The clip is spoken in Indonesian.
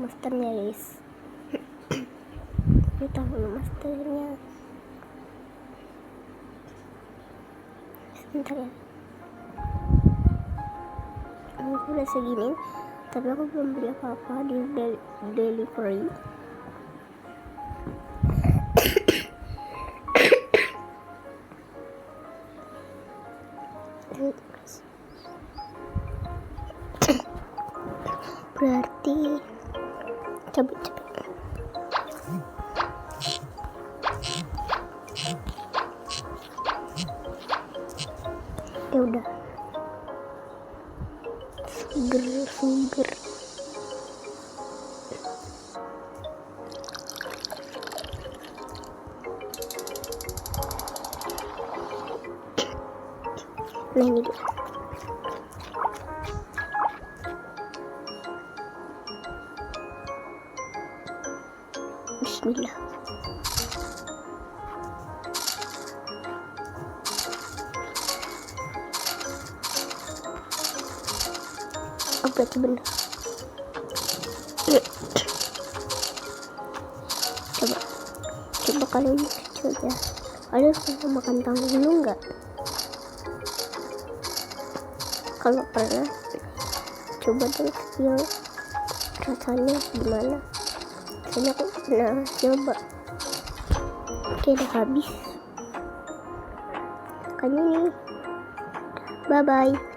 masternya guys. Ini tahu masternya. Sebentar ya. Aku udah segini, tapi aku belum beli apa-apa di delivery. Berarti coba ya udah suger nah ini dia. Bismillah. Oh, berarti benar. Coba kalian coba. Kalian suka makan tahu dulu nggak? Kalau pernah, coba deh yang rasanya gimana. Soalnya aku pernah coba. Oke, udah habis. Makanya nih. Bye bye.